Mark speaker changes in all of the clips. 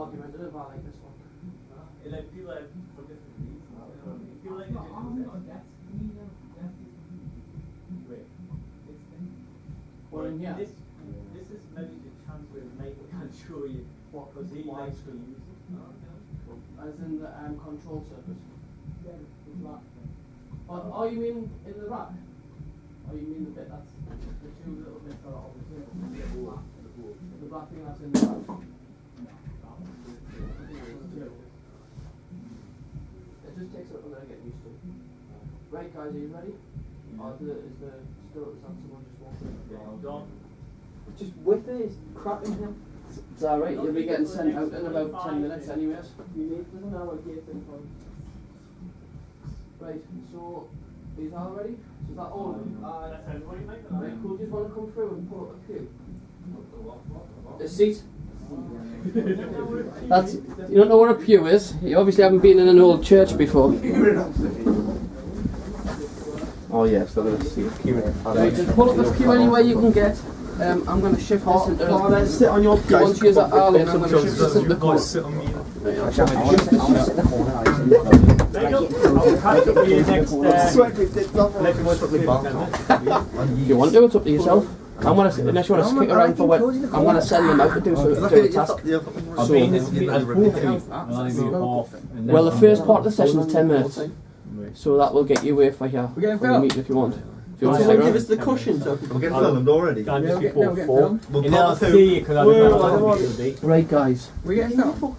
Speaker 1: argumentative, I like this one.
Speaker 2: Like people have for different reasons. People like the
Speaker 1: Well, in here.
Speaker 2: This is maybe the chance where Michael can show you what because he likes to use it.
Speaker 1: As in the control surface. Oh, you mean in the rack? Or you mean the bit that's the two little bits that are obviously the black thing that's in the rack? It just takes a little bit of getting used to. Right, guys, are you ready? Or is that someone just walking?
Speaker 2: Yeah, done.
Speaker 3: Just whip it, it's cracking him.
Speaker 1: It's alright, you'll be getting sent out in about 10 minutes anyways.
Speaker 3: You need an hour here thing for
Speaker 1: Right, so, is that all ready? So is that all of them?
Speaker 2: That's everybody, mate.
Speaker 1: Right, cool, just want to come through and pull up a queue. A seat? That's, you don't know what a pew is? You obviously haven't been in an old church before.
Speaker 4: Oh yes, they're going to see a queue.
Speaker 1: Right, just pull up this queue anywhere you can get. I'm going to shift this into...
Speaker 3: sit on your
Speaker 1: pew. Once you're at Arlen, I'm going to shift this into the corner.
Speaker 5: Sit on me.
Speaker 3: I want to sit in the corner.
Speaker 1: If you want to, it's up to yourself. Unless you want to stick around for what, I'm going to send them out to do a task. Well, the first part of the session is 10 minutes. So that will get you away for your meeting if you want. If you want to
Speaker 3: So
Speaker 1: stick
Speaker 3: give
Speaker 1: around.
Speaker 3: us the cushion. So
Speaker 4: We're getting filmed already.
Speaker 1: Right, guys.
Speaker 5: We getting filmed?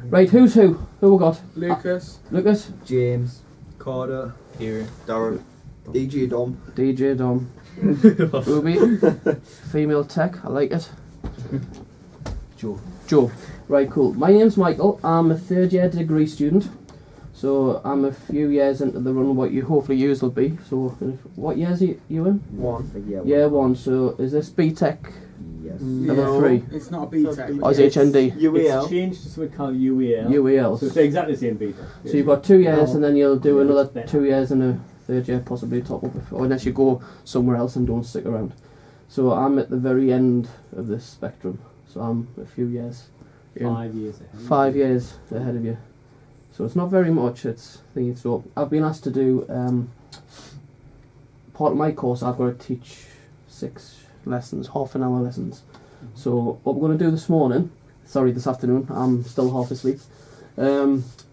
Speaker 1: Right, who's who? Who we got?
Speaker 5: Lucas.
Speaker 1: Lucas?
Speaker 3: James,
Speaker 5: Carter.
Speaker 3: here, Darren, DJ Dom,
Speaker 1: DJ Dom. Ruby. Female tech, I like it. Joe. Right, cool. My name's Michael. I'm a third year degree student. So I'm a few years into the run what you hopefully use will be. So what years are you in?
Speaker 3: one.
Speaker 1: Year one. So is this BTEC
Speaker 3: Yes.
Speaker 1: level 3?
Speaker 5: It's not a BTEC.
Speaker 1: Or is it HND?
Speaker 3: UEL.
Speaker 2: It's changed to something called UEL.
Speaker 1: UEL.
Speaker 2: So it's exactly the same beta.
Speaker 1: So you've got 2 years and then you'll do another 2 years and a third year possibly top up, or unless you go somewhere else and don't stick around. So I'm at the very end of this spectrum. So I'm a few years.
Speaker 2: 5 years ahead.
Speaker 1: 5 years ahead of you. So it's not very much. It's thingy. So I've been asked to do part of my course. I've got to teach 6 lessons, half-an-hour lessons. So what we're going to do this afternoon. I'm still half asleep.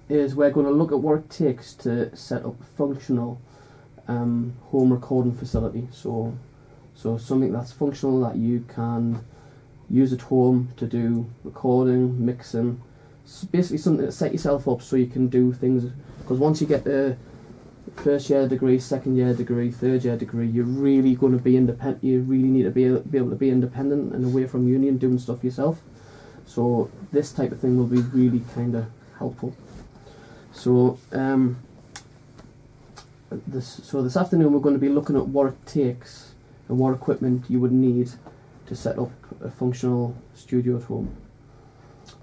Speaker 1: Is we're going to look at what it takes to set up a functional home recording facility. So something that's functional that you can use at home to do recording, mixing. Basically something to set yourself up so you can do things, because once you get the first year degree, second year degree, third year degree, you're really going to be independent. You really need to be able to be independent and away from uni and doing stuff yourself. So this type of thing will be really kind of helpful. So this afternoon we're going to be looking at what it takes and what equipment you would need to set up a functional studio at home.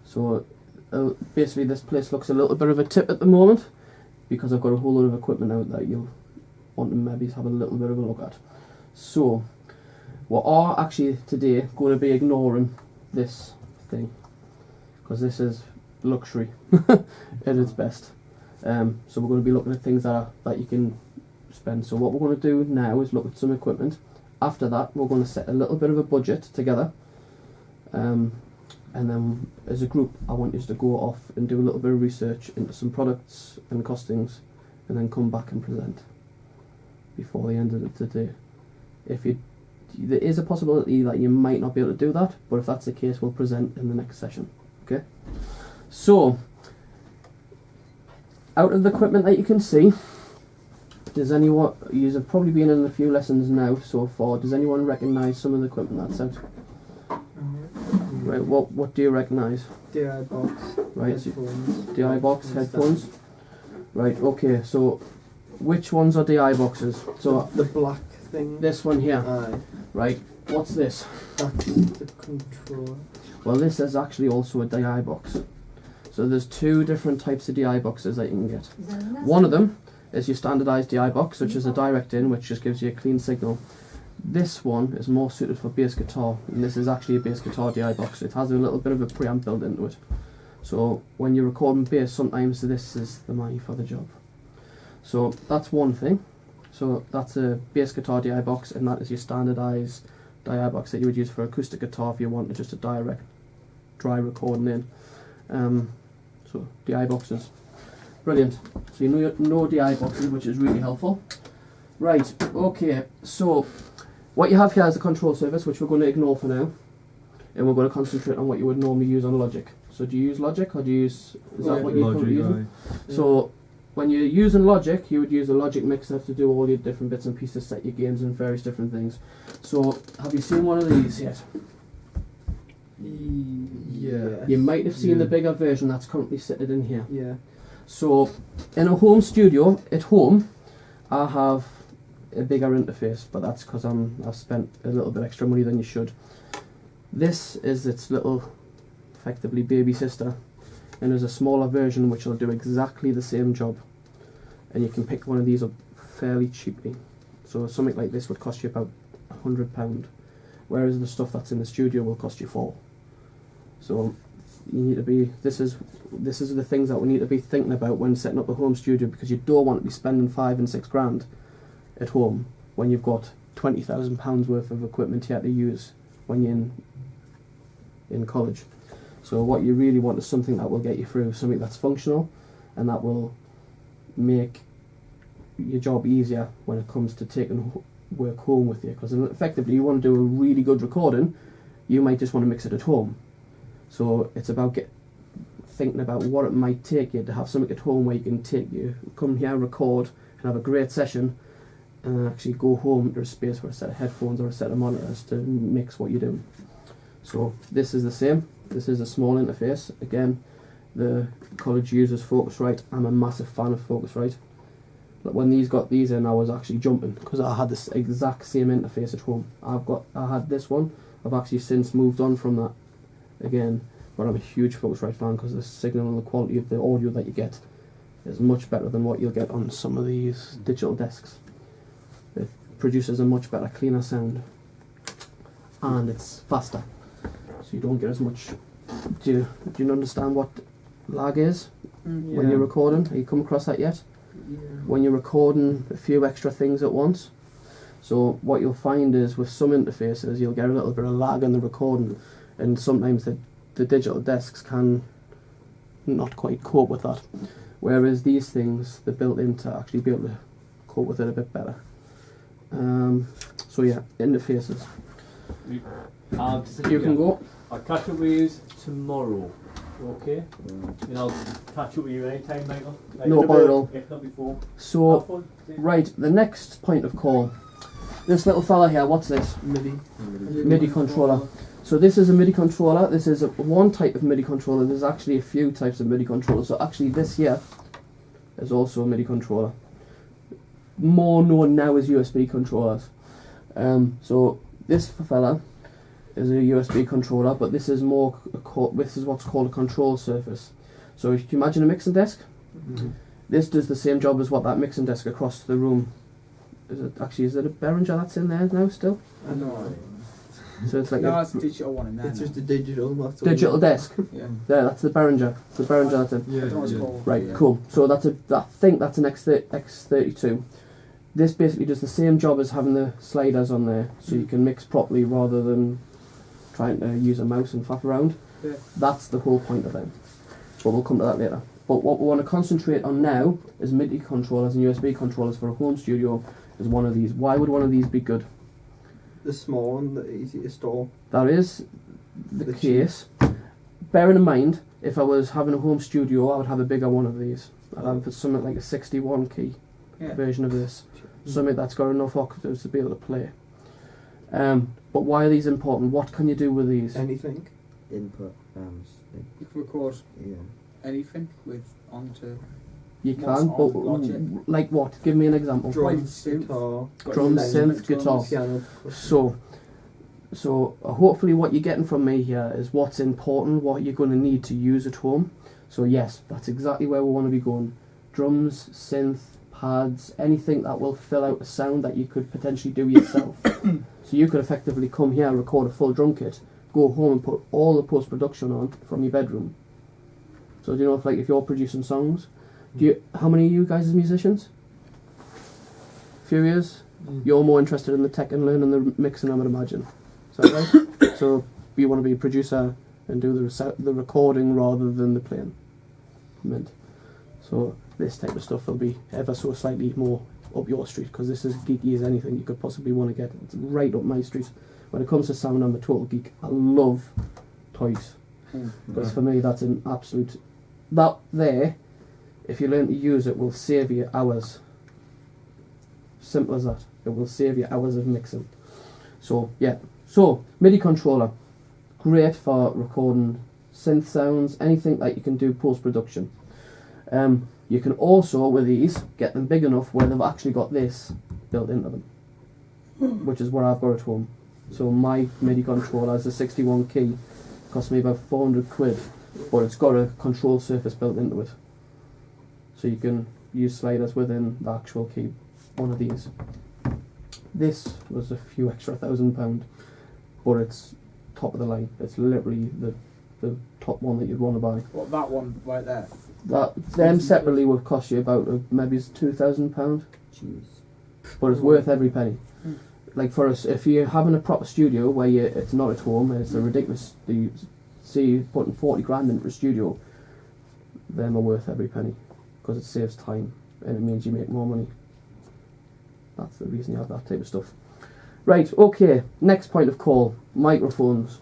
Speaker 1: So basically this place looks a little bit of a tip at the moment because I've got a whole lot of equipment out that you'll want to maybe have a little bit of a look at. So we are actually today going to be ignoring this thing because this is luxury at its best. So we're going to be looking at things that you can spend. So what we're going to do now is look at some equipment. After that we're going to set a little bit of a budget together. And then as a group I want you to go off and do a little bit of research into some products and costings and then come back and present before the end of the day. There is a possibility that you might not be able to do that, but if that's the case we'll present in the next session. Okay? So out of the equipment that you can see, does anyone, you have probably been in a few lessons now so far, does anyone recognise some of the equipment that's out? Right, what do you recognise?
Speaker 3: DI box.
Speaker 1: Right,
Speaker 3: Headphones.
Speaker 1: DI box, headphones. Right, okay, so which ones are DI boxes? So
Speaker 3: The black thing.
Speaker 1: this one here.
Speaker 3: Aye.
Speaker 1: Right, what's this?
Speaker 3: That's the controller.
Speaker 1: Well, this is actually also a DI box. So there's 2 different types of DI boxes that you can get. One of them is your standardised DI box, which is a direct in, which just gives you a clean signal. This one is more suited for bass guitar, and this is actually a bass guitar DI box. It has a little bit of a preamp built into it. So when you're recording bass, sometimes this is the mic for the job. So that's one thing. So that's a bass guitar DI box, and that is your standardised DI box that you would use for acoustic guitar if you wanted just a direct dry recording in. So DI boxes, brilliant. So you know DI boxes, which is really helpful. Right, okay, so what you have here is the control surface, which we're going to ignore for now, and we're going to concentrate on what you would normally use on Logic. So do you use Logic, or do you use, is that what you're currently using? So when you're using Logic, you would use a Logic mixer to do all your different bits and pieces, set your gains and various different things. So have you seen one of these yet?
Speaker 5: Yeah.
Speaker 1: You might have seen the bigger version that's currently sitting in here.
Speaker 3: Yeah.
Speaker 1: So in a home studio, at home, I have a bigger interface, but that's because I've spent a little bit extra money than you should. This is its little, effectively, baby sister, and there's a smaller version which will do exactly the same job, and you can pick one of these up fairly cheaply. So something like this would cost you about £100, whereas the stuff that's in the studio will cost you £4. So you need to be, this is the things that we need to be thinking about when setting up a home studio, because you don't want to be spending £5 and £6 grand at home when you've got £20,000 worth of equipment you have to use when you're in college. So what you really want is something that will get you through, something that's functional and that will make your job easier when it comes to taking work home with you, because effectively you want to do a really good recording, you might just want to mix it at home. So it's about thinking about what it might take you to have something at home where you can come here, record, and have a great session, and actually go home to a space for a set of headphones or a set of monitors to mix what you're doing. So this is the same. This is a small interface. Again, the college uses Focusrite. I'm a massive fan of Focusrite. But when these got these in, I was actually jumping because I had this exact same interface at home. I had this one. I've actually since moved on from that again, but I'm a huge Focusrite fan because the signal and the quality of the audio that you get is much better than what you'll get on some of these digital desks. It produces a much better, cleaner sound, and it's faster, so you don't get as much. Do you understand what lag is when you're recording? Have you come across that yet?
Speaker 3: Yeah.
Speaker 1: When you're recording a few extra things at once. So what you'll find is with some interfaces you'll get a little bit of lag in the recording, and sometimes the digital desks can not quite cope with that, whereas these things, they're built in to actually be able to cope with it a bit better. So yeah, interfaces. You can go.
Speaker 2: I'll catch up with you tomorrow, okay? And I'll catch up with you anytime, Michael.
Speaker 1: No bother at all.
Speaker 2: If not before.
Speaker 1: So,
Speaker 2: Have fun.
Speaker 1: right, the next point of call. This little fella here, what's this? MIDI controller. So this is a MIDI controller. This is one type of MIDI controller. There's actually a few types of MIDI controllers. So actually this here is also a MIDI controller. More known now as USB controllers. So this fella is a USB controller, but this is this is what's called a control surface. So if you imagine a mixing desk, this does the same job as what that mixing desk across the room. Is it a Behringer that's in there now still?
Speaker 3: I know.
Speaker 1: So it's like
Speaker 6: No, it's a digital one in there.
Speaker 3: It's
Speaker 6: now.
Speaker 3: just a digital. That's all.
Speaker 1: digital desk.
Speaker 6: Yeah.
Speaker 1: There, that's the Behringer. It's the Behringer that's in.
Speaker 6: I don't know what it's called.
Speaker 1: Right,
Speaker 6: Yeah.
Speaker 1: cool. So I think that's an X32. This basically does the same job as having the sliders on there, so you can mix properly rather than trying to use a mouse and faff around.
Speaker 6: Yeah.
Speaker 1: That's the whole point of them. But we'll come to that later. But what we want to concentrate on now is MIDI controllers and USB controllers for a home studio. Is one of these. Why would one of these be good?
Speaker 3: The small one, the easy to store.
Speaker 1: That is the
Speaker 3: The
Speaker 1: case. Bearing in mind, if I was having a home studio, I would have a bigger one of these. I'd have something like a 61 key version of this. Something that's got enough octaves to be able to play. But why are these important? What can you do with these?
Speaker 3: Anything.
Speaker 4: Input.
Speaker 6: You can record
Speaker 4: Yeah.
Speaker 6: anything with onto
Speaker 1: You
Speaker 6: what's
Speaker 1: can,
Speaker 6: on
Speaker 1: but
Speaker 6: Logic.
Speaker 1: like what? Give me an example.
Speaker 3: Drums,
Speaker 6: synth.
Speaker 3: guitar,
Speaker 1: Drums,
Speaker 3: synth,
Speaker 1: synth, guitar.
Speaker 3: piano.
Speaker 1: So hopefully what you're getting from me here is what's important, what you're going to need to use at home. So yes, that's exactly where we want to be going. Drums, synth, pads, anything that will fill out a sound that you could potentially do yourself. So you could effectively come here, record a full drum kit, go home and put all the post-production on from your bedroom. So do you know if you're producing songs, how many of you guys are musicians? Few years? You're more interested in the tech and learning the mixing, I would imagine. Is that right? So you want to be a producer and do the recording rather than the playing. Mint. So this type of stuff will be ever so slightly more up your street, because this is geeky as anything you could possibly want to get. It's right up my street. When it comes to sound, I'm a total geek. I love toys. Because for me, that's an absolute... That there, if you learn to use it, will save you hours. Simple as that. It will save you hours of mixing. So, yeah. So, MIDI controller. Great for recording synth sounds, anything that you can do post-production. You can also, with these, get them big enough where they've actually got this built into them, which is what I've got at home. So my MIDI controller is a 61 key, cost me about 400 quid, but it's got a control surface built into it. So you can use sliders within the actual key, one of these. This was a few extra £1,000, but it's top of the line. It's literally the top one that you'd want to buy.
Speaker 6: What, that one right there?
Speaker 1: Them separately would cost you about maybe £2,000,
Speaker 6: Jeez.
Speaker 1: but it's worth every penny. Like for us, if you're having a proper studio where it's not at home and it's a ridiculous, you see putting 40 grand into a studio, them are worth every penny because it saves time and it means you make more money. That's the reason you have that type of stuff. Right, okay, next point of call, microphones.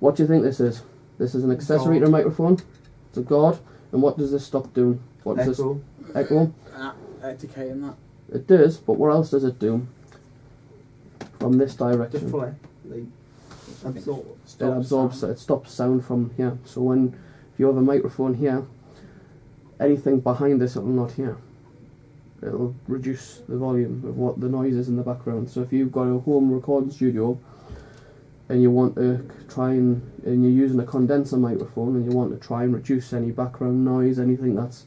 Speaker 1: What do you think this is? This is an accessory to a microphone. It's a gourd. And what does this stop doing? What does
Speaker 3: Echo.
Speaker 1: this? Echo.
Speaker 6: Decaying that.
Speaker 1: It does, but what else does it do? From this direction.
Speaker 3: Deflect. Like, absorb.
Speaker 1: It absorbs, it stops sound from here. So if you have a microphone here, anything behind this it will not hear. It'll reduce the volume of what the noise is in the background. So if you've got a home recording studio and you want to and you're using a condenser microphone and you want to try and reduce any background noise, anything that's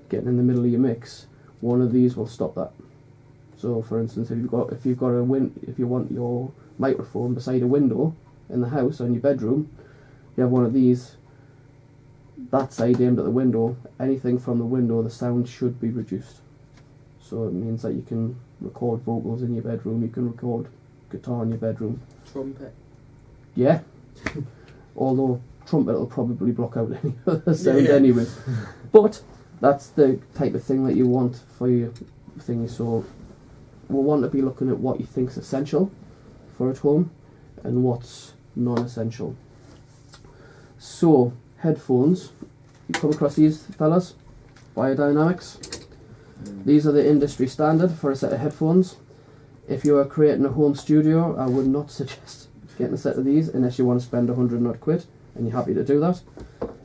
Speaker 1: getting in the middle of your mix, one of these will stop that. So for instance, if you want your microphone beside a window in the house or in your bedroom, you have one of these, that side aimed at the window, anything from the window, the sound should be reduced. So it means that you can record vocals in your bedroom, you can record guitar in your bedroom.
Speaker 6: Trumpet.
Speaker 1: Yeah. Although trumpet will probably block out any other sound anyway. But that's the type of thing that you want for your thingy. So we'll want to be looking at what you think's essential for at home and what's non-essential. So headphones, you come across these fellas, Biodynamics. These are the industry standard for a set of headphones. If you are creating a home studio, I would not suggest getting a set of these unless you want to spend 100 odd quid and you're happy to do that.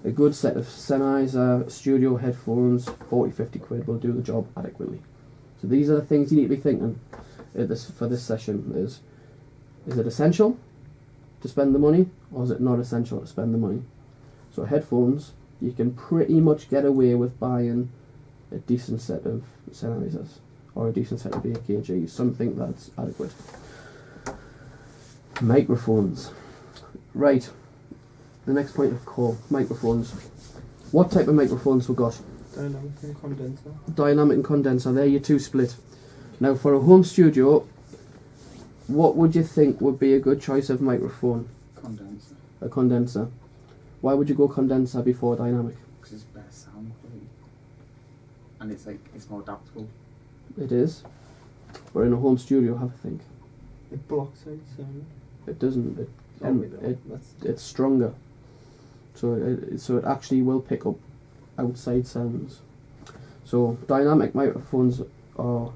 Speaker 1: A good set of Sennheiser studio headphones, 40-50 quid, will do the job adequately. So these are the things you need to be thinking for this session. Is it essential to spend the money, or is it not essential to spend the money? So headphones, you can pretty much get away with buying a decent set of Sennheisers or a decent set of AKGs, something that's adequate. Microphones. Right, the next point of call, microphones. What type of microphones we got?
Speaker 3: Dynamic and condenser.
Speaker 1: Dynamic and condenser, there you two split. Now for a home studio, what would you think would be a good choice of microphone?
Speaker 6: Condenser.
Speaker 1: A condenser. Why would you go condenser before dynamic?
Speaker 6: Because it's better sound quality. And it's more adaptable.
Speaker 1: It is. But in a home studio, have a think.
Speaker 3: It blocks out sound.
Speaker 1: It doesn't.
Speaker 3: That's
Speaker 1: It's stronger. So it actually will pick up outside sounds. So dynamic microphones are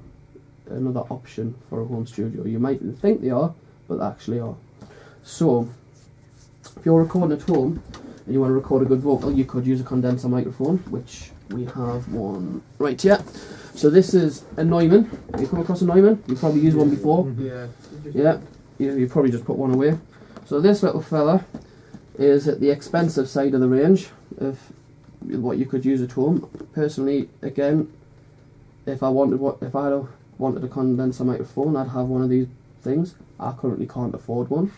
Speaker 1: another option for a home studio. You might think they are, but they actually are. So if you're recording at home and you want to record a good vocal, you could use a condenser microphone, which we have one right here. So this is a Neumann. You come across a Neumann? You've probably used one before.
Speaker 6: Yeah.
Speaker 1: Yeah, you probably just put one away. So this little fella is at the expensive side of the range of what you could use at home. Personally, again, if I wanted a condenser microphone, I'd have one of these things. I currently can't afford one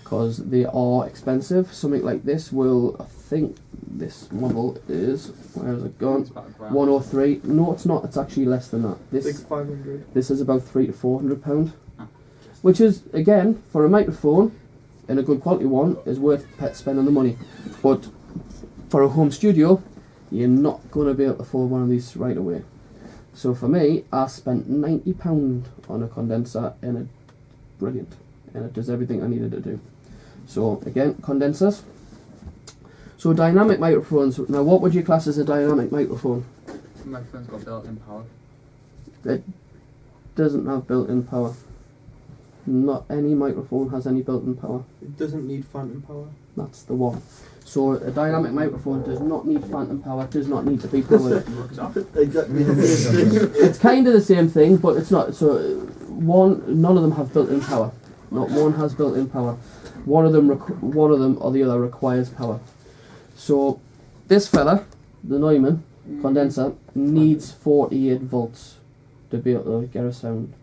Speaker 1: because they are expensive. Something like this will, I think this model is, where has it gone?
Speaker 6: It's about a grand.
Speaker 1: 103. No, it's not. It's actually less than that.
Speaker 3: Big
Speaker 1: This
Speaker 3: 500.
Speaker 1: this is about £300 to £400,
Speaker 6: Ah.
Speaker 1: which is again for a microphone and a good quality one is worth spending the money. But for a home studio, you're not going to be able to afford one of these right away. So for me, I spent £90 on a condenser and it's brilliant, and it does everything I needed to do. So again, condensers. So dynamic microphones. Now, what would you class as a dynamic microphone?
Speaker 6: Microphone's got built-in power.
Speaker 1: It doesn't have built-in power. Not any microphone has any built-in power.
Speaker 3: It doesn't need phantom power.
Speaker 1: That's the one. So a dynamic microphone does not need phantom power, does not need to be powered.
Speaker 3: Exactly the same thing.
Speaker 1: It's kind of the same thing, but it's not. So none of them have built-in power. Not one has built-in power. One of them or the other requires power. So this fella, the Neumann condenser, needs 48 volts to be able to get a sound.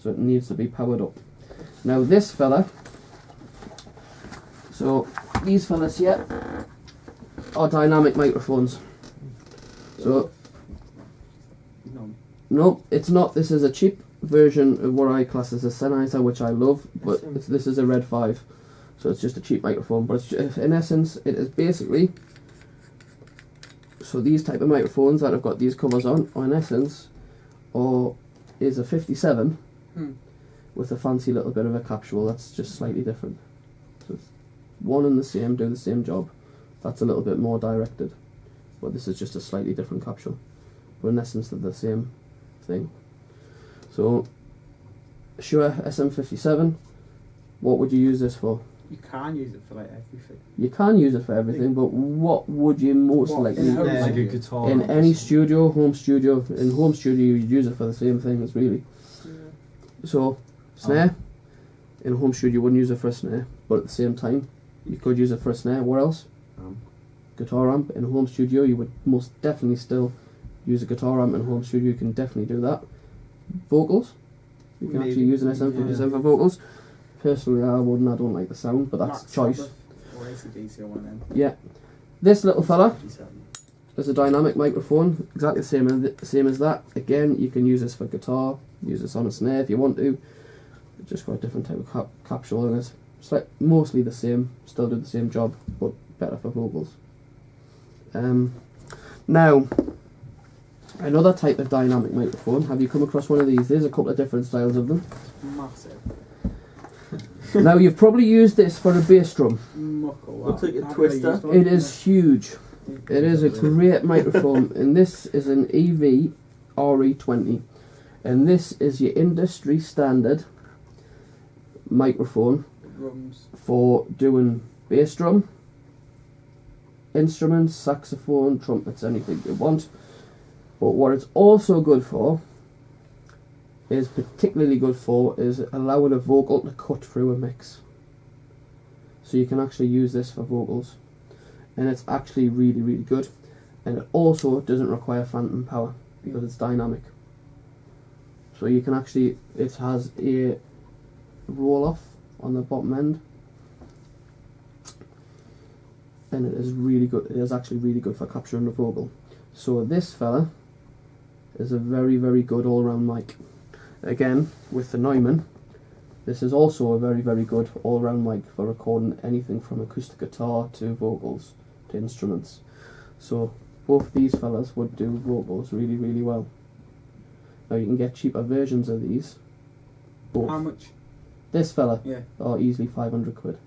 Speaker 1: So it needs to be powered up. Now this fella, so these fellas here are dynamic microphones. So
Speaker 6: No.
Speaker 1: no, it's not. This is a cheap version of what I class as a Sennheiser, which I love, but this is a Red 5. So it's just a cheap microphone, but it's, in essence it is basically, so these type of microphones that have got these covers on, or in essence, or is a 57 with a fancy little bit of a capsule that's just slightly different. So it's one and the same, do the same job. That's a little bit more directed, but this is just a slightly different capsule. But in essence they're the same thing. So Shure SM57, what would you use this for?
Speaker 6: You can use it for like everything.
Speaker 1: You can use it for everything, but what would you most likely
Speaker 6: in home
Speaker 1: use?
Speaker 5: Like a
Speaker 6: studio?
Speaker 5: guitar.
Speaker 1: In any studio, home studio. In home studio, you'd use it for the same things, really. So, snare. In a home studio, you wouldn't use it for a snare, but at the same time, you could use it for a snare. What else? Guitar amp. In a home studio, you would most definitely still use a guitar amp. In a home studio, you can definitely do that. Vocals. You can actually
Speaker 3: Maybe.
Speaker 1: use an SM57 for vocals. Personally, I wouldn't. I don't like the sound, but that's
Speaker 6: Max
Speaker 1: choice.
Speaker 6: Sabbath or AC/DC or one of them.
Speaker 1: Yeah. This little fella
Speaker 6: 57.
Speaker 1: is a dynamic microphone, exactly the same as that. Again, you can use this for guitar, use this on a snare if you want to. It's just got a different type of capsule in it. It's like mostly the same, still do the same job, but better for vocals. Now, another type of dynamic microphone. Have you come across one of these? There's a couple of different styles of them.
Speaker 6: Massive.
Speaker 1: Now, you've probably used this for a bass drum.
Speaker 6: Muckle.
Speaker 3: Looks like a
Speaker 6: I've
Speaker 3: twister.
Speaker 6: never used one.
Speaker 1: It is huge. It is a great microphone, and this is an EV RE20, and this is your industry standard microphone
Speaker 6: Drums.
Speaker 1: for doing bass drum, instruments, saxophone, trumpets, anything you want. But what it's also good for, is particularly good for, is allowing a vocal to cut through a mix. So you can actually use this for vocals, and it's actually really, really good. And it also doesn't require phantom power because it's dynamic. So you can actually, it has a roll off on the bottom end, and it is really good. It is actually really good for capturing the vocal. So this fella is a very, very good all-round mic. Again, with the Neumann, this is also a very, very good all-round mic for recording anything from acoustic guitar to vocals to instruments. So both these fellas would do vocals really, really well. Now you can get cheaper versions of these. Both.
Speaker 6: How much?
Speaker 1: This fella,
Speaker 6: Yeah.
Speaker 1: are easily 500 quid.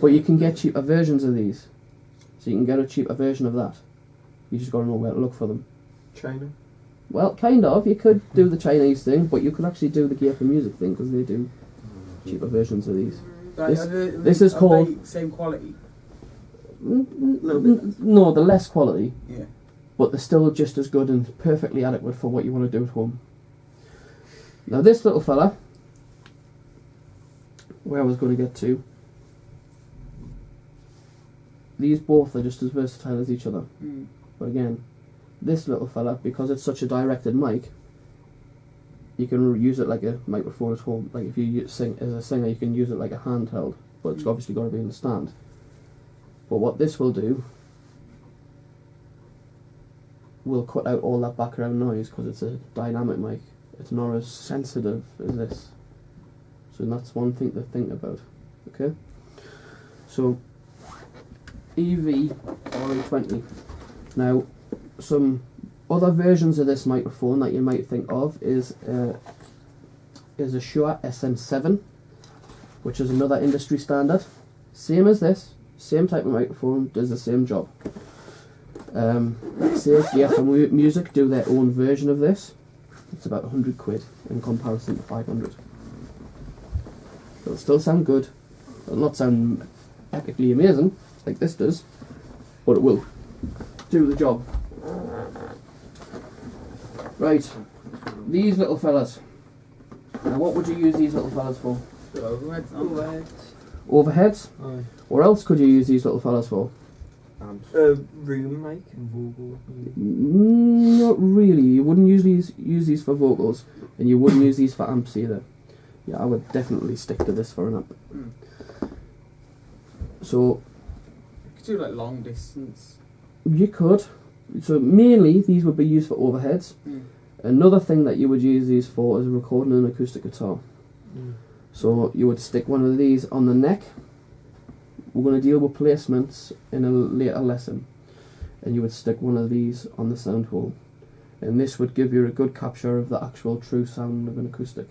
Speaker 1: But you can get cheaper versions of these. So you can get a cheaper version of that. You just got to know where to look for them.
Speaker 3: China.
Speaker 1: Well, kind of. You could do the Chinese thing, but you could actually do the Gear for Music thing because they do cheaper versions of these.
Speaker 6: Like,
Speaker 1: This-
Speaker 6: are they,
Speaker 1: this is
Speaker 6: are
Speaker 1: called-
Speaker 6: they same quality.
Speaker 3: Little bit.
Speaker 1: No, they're less quality,
Speaker 6: Yeah.
Speaker 1: but they're still just as good and perfectly adequate for what you want to do at home. Now this little fella, where I was going to get to, these both are just as versatile as each other.
Speaker 6: Mm.
Speaker 1: But again, this little fella, because it's such a directed mic, you can use it like a microphone at home. Like if you sing as a singer, you can use it like a handheld, but it's obviously got to be in the stand. But what this will do, will cut out all that background noise because it's a dynamic mic. It's not as sensitive as this. So that's one thing to think about. Okay. So EV RE20. Now, some other versions of this microphone that you might think of is a Shure SM7, which is another industry standard. Same as this, same type of microphone, does the same job. CFDF and Music do their own version of this. It's about 100 quid in comparison to 500. It'll still sound good. It'll not sound epically amazing like this does, but it will do the job. Right, these little fellas. Now what would you use these little fellas for?
Speaker 6: Overheads.
Speaker 1: Overheads?
Speaker 3: Aye.
Speaker 1: What else could you use these little fellas for?
Speaker 3: Room mic.
Speaker 1: Not really. You wouldn't usually use these for vocals, and you wouldn't use these for amps either. Yeah, I would definitely stick to this for an amp. So
Speaker 6: You could do like long distance.
Speaker 1: you could. So mainly these would be used for overheads. Another thing that you would use these for is recording an acoustic guitar. So you would stick one of these on the neck. We're going to deal with placements in a later lesson. And you would stick one of these on the sound hole. And this would give you a good capture of the actual true sound of an acoustic.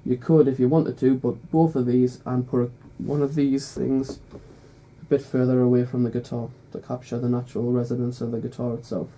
Speaker 1: You could, if you wanted to, put both of these and put one of these things a bit further away from the guitar to capture the natural resonance of the guitar itself.